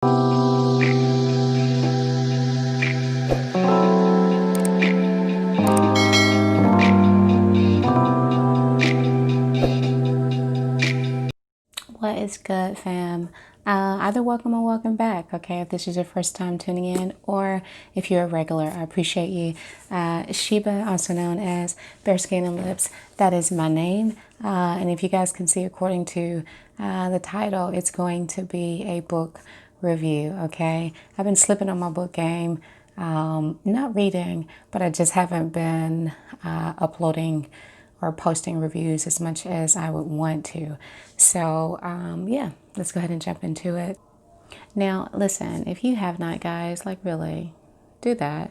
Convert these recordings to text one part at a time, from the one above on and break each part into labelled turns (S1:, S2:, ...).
S1: What is good, fam? Either welcome or welcome back, okay? If this is your first time tuning in, or if you're a regular, I appreciate you. Sheba, also known as BARESIN&LIPS, that is my name. And if you guys can see according to the title, it's going to be a book review, okay? I've been slipping on my book game, not reading, but I just haven't been uploading or posting reviews as much as I would want to. So yeah, let's go ahead and jump into it. Now, listen, if you have not, guys, like really, do that.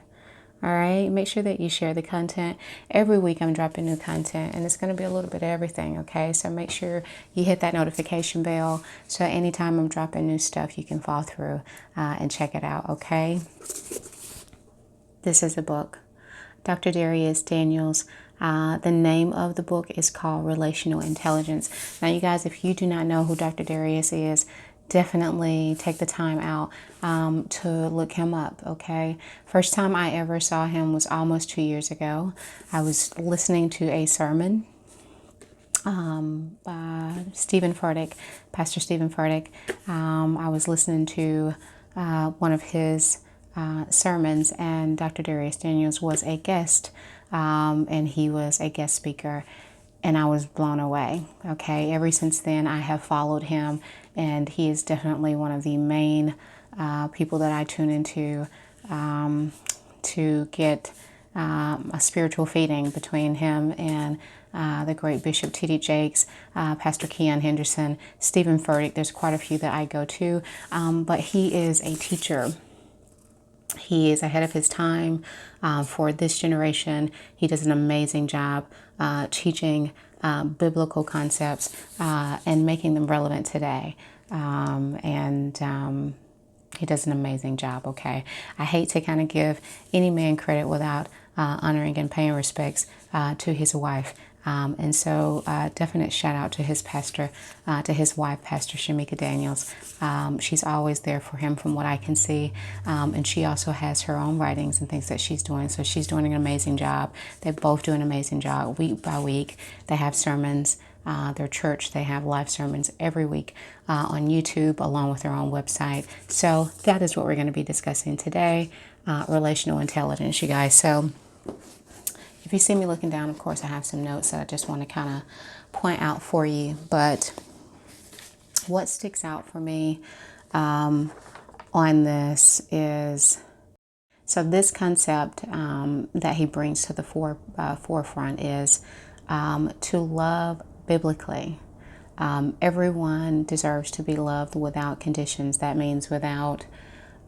S1: All right, make sure that you share the content. Every week I'm dropping new content, and it's going to be a little bit of everything, okay? So make sure you hit that notification bell so anytime I'm dropping new stuff, you can fall through and check it out, okay? This is a book. Dr. Darius Daniels. The name of the book is called Relational Intelligence. Now, you guys, if you do not know who Dr. Darius is, definitely take the time out to look him up, okay? First time I ever saw him was almost 2 years ago. I was listening to a sermon by Stephen Furtick, Pastor Stephen Furtick. I was listening to one of his sermons, and Dr. Darius Daniels was a guest, and he was a guest speaker, and I was blown away. Okay, ever since then I have followed him, and he is definitely one of the main people that I tune into to get a spiritual feeding between him and the great Bishop T.D. Jakes, Pastor Keon Henderson, Stephen Furtick. There's quite a few that I go to, but he is a teacher. He is ahead of his time for this generation. He does an amazing job teaching biblical concepts and making them relevant today. He does an amazing job, okay? I hate to kind of give any man credit without honoring and paying respects to his wife. And so definite shout out to his pastor, to his wife, Pastor Shemika Daniels. She's always there for him from what I can see. And she also has her own writings and things that she's doing. So she's doing an amazing job. They both do an amazing job week by week. They have sermons. Their church, they have live sermons every week on YouTube along with their own website. So that is what we're going to be discussing today, relational intelligence, you guys. So if you see me looking down, of course, I have some notes that I just want to kind of point out for you. But what sticks out for me on this is, so this concept that he brings to the forefront is to love biblically. Everyone deserves to be loved without conditions. That means without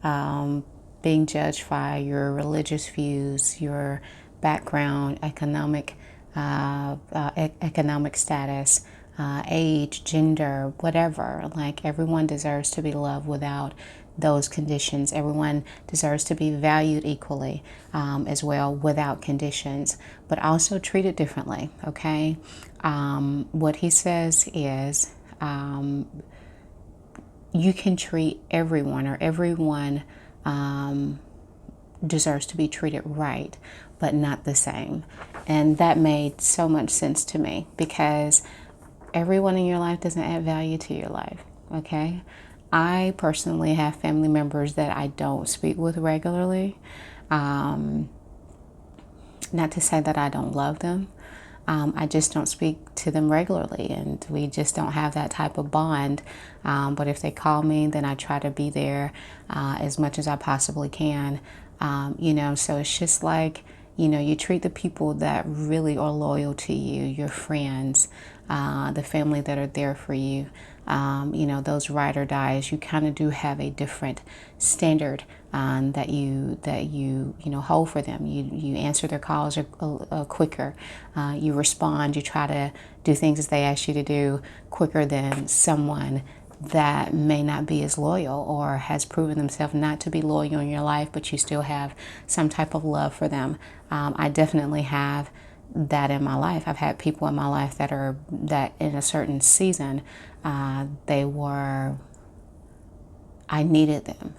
S1: being judged by your religious views, your background, economic status, age, gender, whatever. Like, everyone deserves to be loved without those conditions. Everyone deserves to be valued equally as well, without conditions, but also treated differently, okay? What he says is you can treat everyone, or everyone deserves to be treated right, but not the same. And that made so much sense to me, because everyone in your life doesn't add value to your life, okay? I personally have family members that I don't speak with regularly. Not to say that I don't love them. I just don't speak to them regularly, and we just don't have that type of bond. But if they call me, then I try to be there as much as I possibly can. You know, so it's just like, you know, you treat the people that really are loyal to you, your friends, the family that are there for you, you know, those ride or dies. You kind of do have a different standard that you hold for them. You answer their calls quicker. You respond. You try to do things as they ask you to do quicker than someone that may not be as loyal, or has proven themselves not to be loyal in your life, but you still have some type of love for them. I definitely have that in my life. I've had people in my life that in a certain season, I needed them,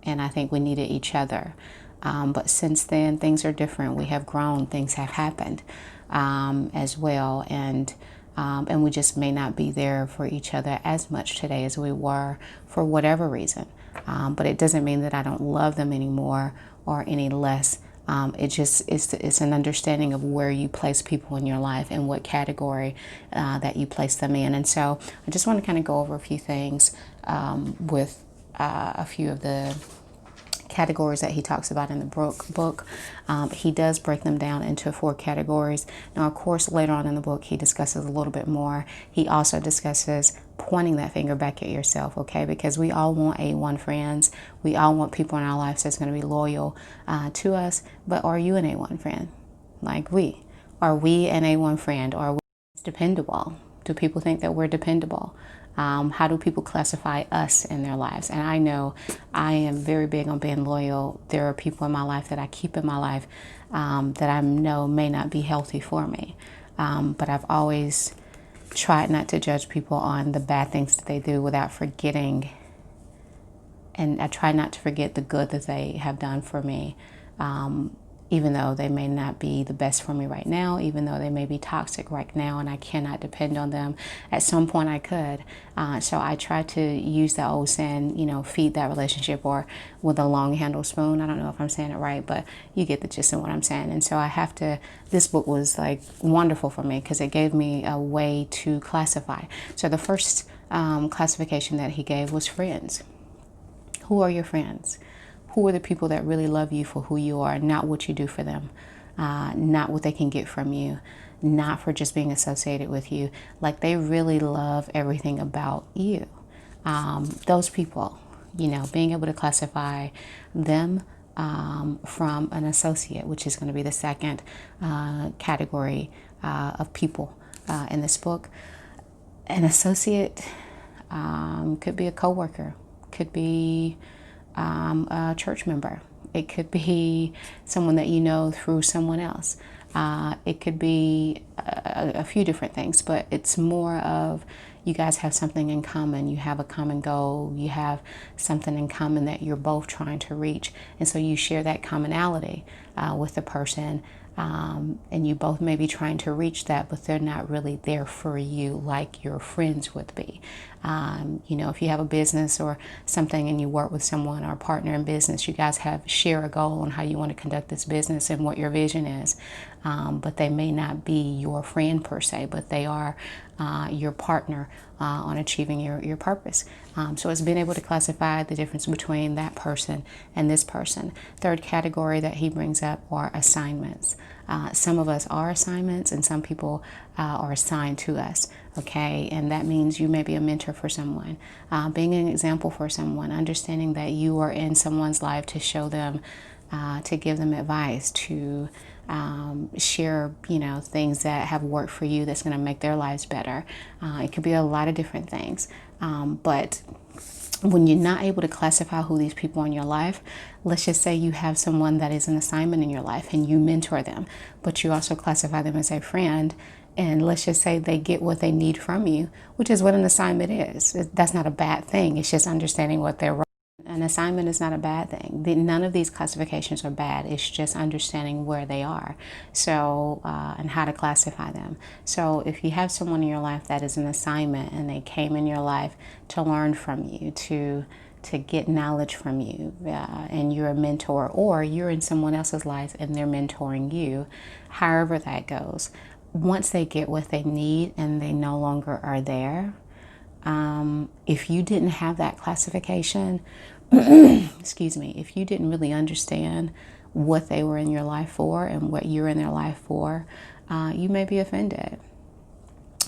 S1: and I think we needed each other. But since then, things are different. We have grown. Things have happened as well, and we just may not be there for each other as much today as we were for whatever reason. But it doesn't mean that I don't love them anymore or any less. It's an understanding of where you place people in your life and what category that you place them in. And so I just want to kind of go over a few things with a few of the categories that he talks about in the book. He does break them down into 4 categories. Now, of course, later on in the book, he discusses a little bit more. He also discusses pointing that finger back at yourself, okay? Because we all want A1 friends. We all want people in our lives that's going to be loyal to us. But are you an A1 friend? Like we? Are we an A1 friend? Are we dependable? Do people think that we're dependable? How do people classify us in their lives? And I know I am very big on being loyal. There are people in my life that I keep in my life that I know may not be healthy for me. But I've always tried not to judge people on the bad things that they do without forgetting. And I try not to forget the good that they have done for me. Even though they may not be the best for me right now, even though they may be toxic right now and I cannot depend on them. At some point I could. So I try to use that old saying, feed that relationship, or with a long handled spoon. I don't know if I'm saying it right, but you get the gist of what I'm saying. And so this book was like wonderful for me because it gave me a way to classify. So the first classification that he gave was friends. Who are your friends? Who are the people that really love you for who you are, not what you do for them, not what they can get from you, not for just being associated with you. Like they really love everything about you. Those people, being able to classify them from an associate, which is going to be the second category of people in this book. An associate could be a coworker, could be a church member. It could be someone that you know through someone else. It could be a few different things, but it's more of you guys have something in common. You have a common goal. You have something in common that you're both trying to reach. And so you share that commonality with the person. And you both may be trying to reach that, but they're not really there for you like your friends would be. If you have a business or something and you work with someone or a partner in business, you guys share a goal on how you want to conduct this business and what your vision is. But they may not be your friend per se, but they are your partner on achieving your purpose. So it's being able to classify the difference between that person and this person. Third category that he brings up are assignments. Some of us are assignments and some people are assigned to us, okay? And that means you may be a mentor for someone, being an example for someone, understanding that you are in someone's life to show them, to give them advice, to share, things that have worked for you that's going to make their lives better. It could be a lot of different things. But when you're not able to classify who these people in your life, let's just say you have someone that is an assignment in your life and you mentor them, but you also classify them as a friend. And let's just say they get what they need from you, which is what an assignment is. That's not a bad thing. It's just understanding what their role. An assignment is not a bad thing. None of these classifications are bad. It's just understanding where they are. So, and how to classify them. So if you have someone in your life that is an assignment and they came in your life to learn from you, to get knowledge from you, and you're a mentor, or you're in someone else's life and they're mentoring you, however that goes, once they get what they need and they no longer are there, if you didn't have that classification, excuse me, if you didn't really understand what they were in your life for and what you're in their life for, you may be offended.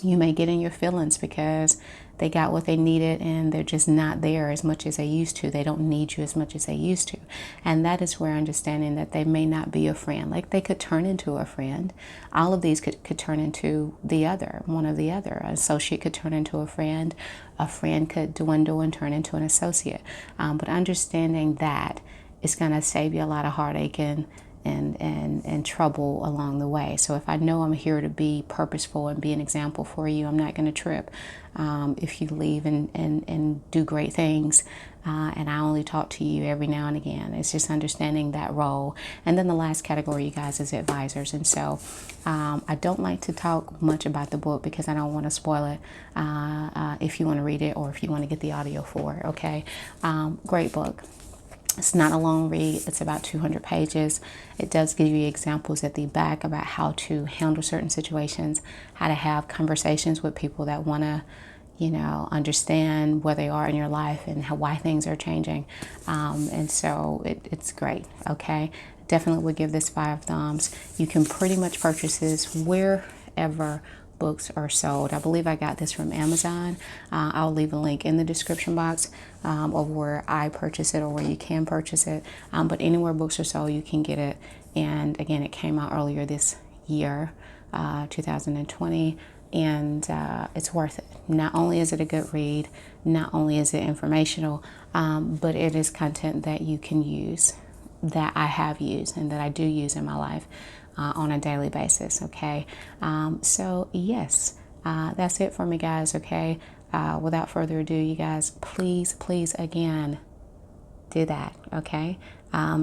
S1: You may get in your feelings because they got what they needed and they're just not there as much as they used to. They don't need you as much as they used to. And that is where understanding that they may not be a friend. Like they could turn into a friend. All of these could turn into the other, one of the other. An associate could turn into a friend. A friend could dwindle and turn into an associate. But understanding that it's going to save you a lot of heartache and trouble along the way. So if I know I'm here to be purposeful and be an example for you, I'm not going to trip. If you leave and do great things, and I only talk to you every now and again, it's just understanding that role. And then the last category, you guys, is advisors. And so I don't like to talk much about the book because I don't want to spoil it if you want to read it or if you want to get the audio for it. Okay, great book. It's not a long read. It's about 200 pages. It does give you examples at the back about how to handle certain situations, how to have conversations with people that want to, understand where they are in your life and why things are changing. And so it's great. Okay. Definitely would give this 5 thumbs. You can pretty much purchase this wherever books are sold. I believe I got this from Amazon. I'll leave a link in the description box of where I purchase it or where you can purchase it. But anywhere books are sold, you can get it. And again, it came out earlier this year, 2020, and it's worth it. Not only is it a good read, not only is it informational, but it is content that you can use, that I have used and that I do use in my life on a daily basis. Okay, so yes, that's it for me, guys. Okay, without further ado, you guys, please again, do that. Okay,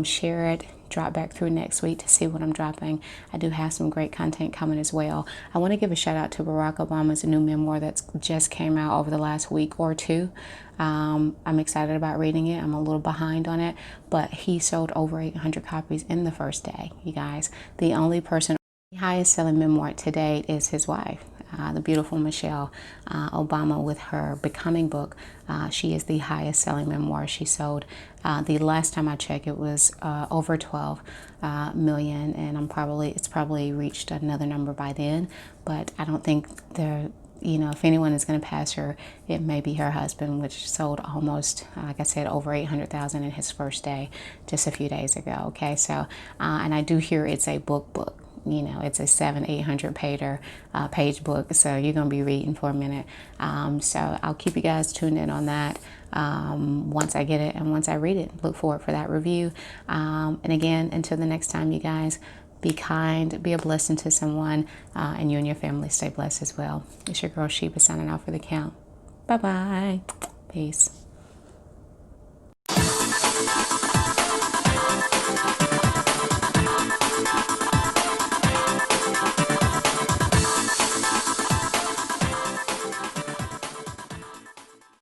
S1: share it, drop back through next week to see what I'm dropping. I do have some great content coming as well. I want to give a shout out to Barack Obama's new memoir that's just came out over the last week or two. I'm excited about reading it. I'm a little behind on it, but he sold over 800 copies in the first day, you guys. The only person highest selling memoir to date is his wife, the beautiful Michelle Obama, with her Becoming book. She is the highest selling memoir. She sold, the last time I checked, it was over 12 million, and it's probably reached another number by then, but I don't think if anyone is going to pass her, it may be her husband, which sold almost, like I said, over 800,000 in his first day, just a few days ago. Okay, so, and I do hear it's a book. It's a 700-800 page book, so you're going to be reading for a minute. So I'll keep you guys tuned in on that once I get it and once I read it. Look forward for that review. And again, until the next time, you guys, be kind, be a blessing to someone, and you and your family stay blessed as well. It's your girl Sheba signing off for the count. Bye-bye. Peace.